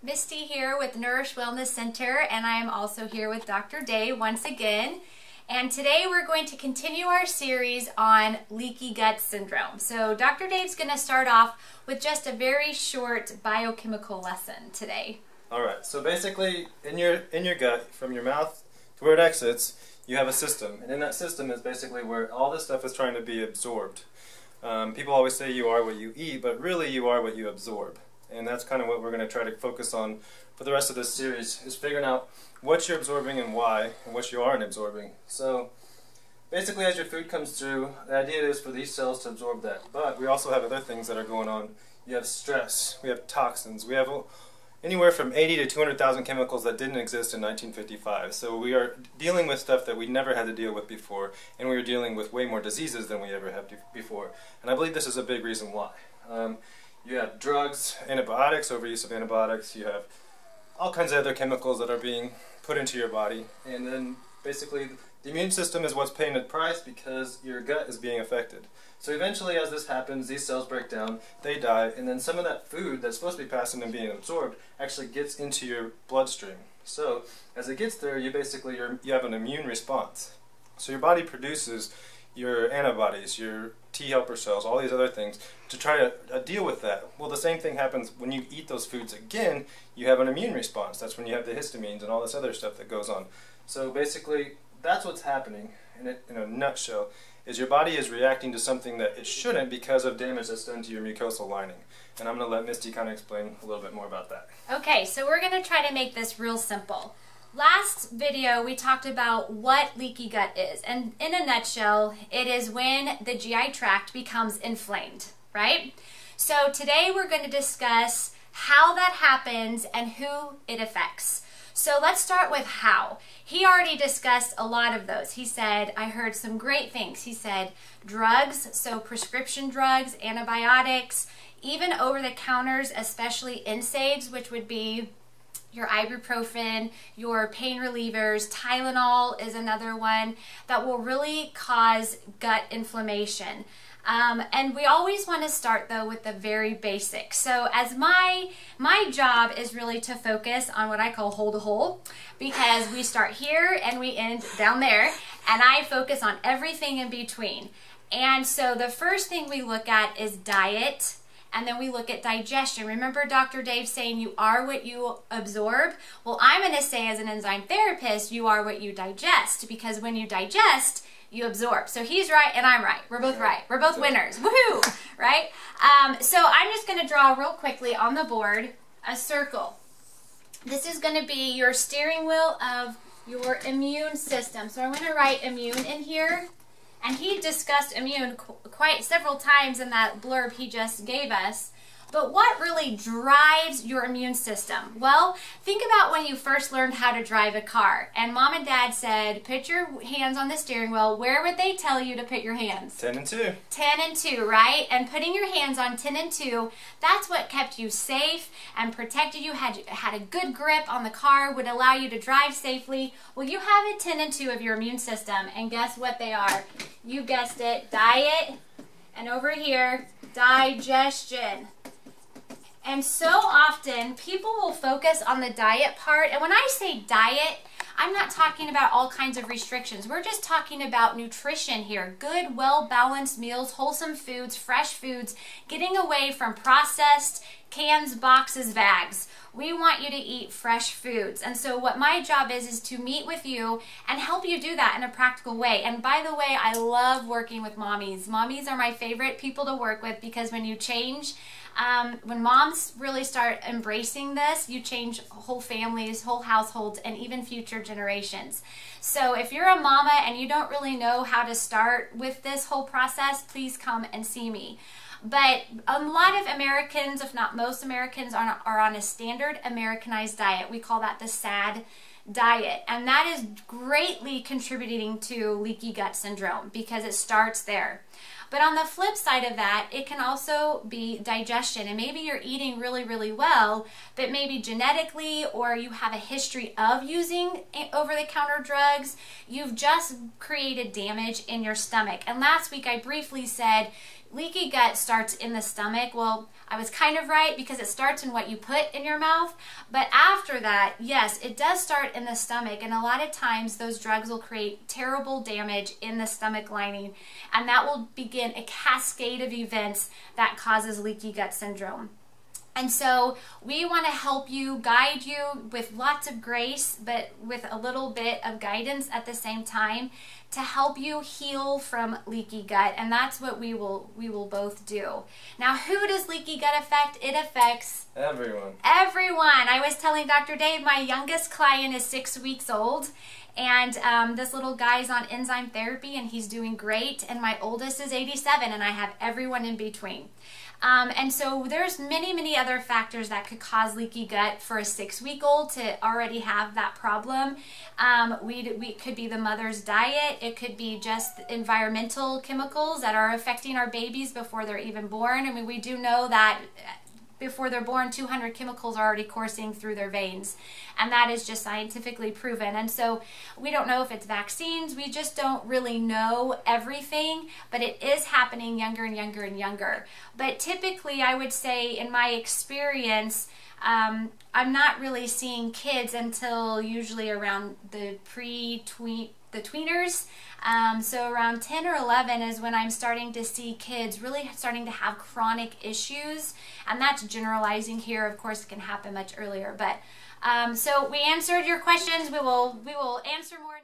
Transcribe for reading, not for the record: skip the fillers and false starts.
Misty here with Nourish Wellness Center, and I am also here with Dr. Dave once again. And today we're going to continue our series on leaky gut syndrome. So Dr. Dave's going to start off with just a very short biochemical lesson today. All right, so basically in your gut, from your mouth to where it exits, you have a system. And in that system is basically where all this stuff is trying to be absorbed. People always say you are what you eat, but really you are what you absorb. And that's kind of what we're going to try to focus on for the rest of this series, is figuring out what you're absorbing and why, and what you aren't absorbing. So basically as your food comes through, the idea is for these cells to absorb that. But we also have other things that are going on. You have stress, we have toxins, we have anywhere from 80 to 200,000 chemicals that didn't exist in 1955. So we are dealing with stuff that we never had to deal with before, and we are dealing with way more diseases than we ever had before. And I believe this is a big reason why. You have drugs, antibiotics, overuse of antibiotics, you have all kinds of other chemicals that are being put into your body, and then basically the immune system is what's paying the price because your gut is being affected. So eventually as this happens, these cells break down, they die, and then some of that food that's supposed to be passing and being absorbed actually gets into your bloodstream. So as it gets there, you basically you have an immune response. So your body produces your antibodies, your T helper cells, all these other things to try to deal with that. Well, the same thing happens when you eat those foods again. You have an immune response. That's when you have the histamines and all this other stuff that goes on. So basically that's what's happening in a nutshell, is your body is reacting to something that it shouldn't because of damage that's done to your mucosal lining. And I'm going to let Misty kind of explain a little bit more about that. Okay, so we're going to try to make this real simple. Last video we talked about what leaky gut is, and in a nutshell it is when the GI tract becomes inflamed, right? So today we're going to discuss how that happens and who it affects. So let's start with how. He already discussed a lot of those. He said, I heard some great things. He said drugs, so prescription drugs, antibiotics, even over-the-counters, especially NSAIDs, which would be your ibuprofen, your pain relievers. Tylenol is another one that will really cause gut inflammation. And we always want to start though with the very basics. So as my job is really to focus on what I call hole to hole, because we start here and we end down there, and I focus on everything in between. And so the first thing we look at is diet. And then we look at digestion. Remember Dr. Dave saying you are what you absorb? Well, I'm going to say as an enzyme therapist, you are what you digest, because when you digest, you absorb. So he's right and I'm right. We're both right. We're both winners. Woohoo! Right? So I'm just going to draw real quickly on the board a circle. This is going to be your steering wheel of your immune system. So I'm going to write immune in here. And he discussed immune quite several times in that blurb he just gave us. But what really drives your immune system? Well, think about when you first learned how to drive a car, and mom and dad said, put your hands on the steering wheel. Where would they tell you to put your hands? 10 and 2. 10 and 2, right? And putting your hands on 10 and 2, that's what kept you safe and protected you, had a good grip on the car, would allow you to drive safely. Well, you have a 10 and 2 of your immune system, and guess what they are? You guessed it, diet, and over here, digestion. And so often, people will focus on the diet part. And when I say diet, I'm not talking about all kinds of restrictions. We're just talking about nutrition here. Good, well-balanced meals, wholesome foods, fresh foods, getting away from processed cans, boxes, bags. We want you to eat fresh foods. And so what my job is to meet with you and help you do that in a practical way. And by the way, I love working with mommies. Mommies are my favorite people to work with, because when you change, when moms really start embracing this, you change whole families, whole households, and even future generations. So if you're a mama and you don't really know how to start with this whole process, please come and see me. But a lot of Americans, if not most Americans, are on a standard Americanized diet. We call that the SAD diet. And that is greatly contributing to leaky gut syndrome because it starts there. But on the flip side of that, it can also be digestion. And maybe you're eating really, really well, but maybe genetically, or you have a history of using over-the-counter drugs, you've just created damage in your stomach. And last week I briefly said leaky gut starts in the stomach. Well, I was kind of right, because it starts in what you put in your mouth. But after that, yes, it does start in the stomach. And a lot of times those drugs will create terrible damage in the stomach lining. And that will begin a cascade of events that causes leaky gut syndrome. And so we want to help you, guide you with lots of grace, but with a little bit of guidance at the same time, to help you heal from leaky gut. And that's what we will both do. Now, who does leaky gut affect? It affects everyone. Everyone. I was telling Dr. Dave, my youngest client is 6 weeks old. And this little guy's on enzyme therapy and he's doing great. And my oldest is 87, and I have everyone in between. And so there's many, many other factors that could cause leaky gut for a 6-week-old to already have that problem. It could be the mother's diet. It could be just environmental chemicals that are affecting our babies before they're even born. I mean, we do know that before they're born, 200 chemicals are already coursing through their veins. And that is just scientifically proven. And so we don't know if it's vaccines. We just don't really know everything. But it is happening younger and younger and younger. But typically, I would say, in my experience, I'm not really seeing kids until usually around the tweeners. So around 10 or 11 is when I'm starting to see kids really starting to have chronic issues. And that's generalizing here. Of course, it can happen much earlier. But so we answered your questions. We will answer more.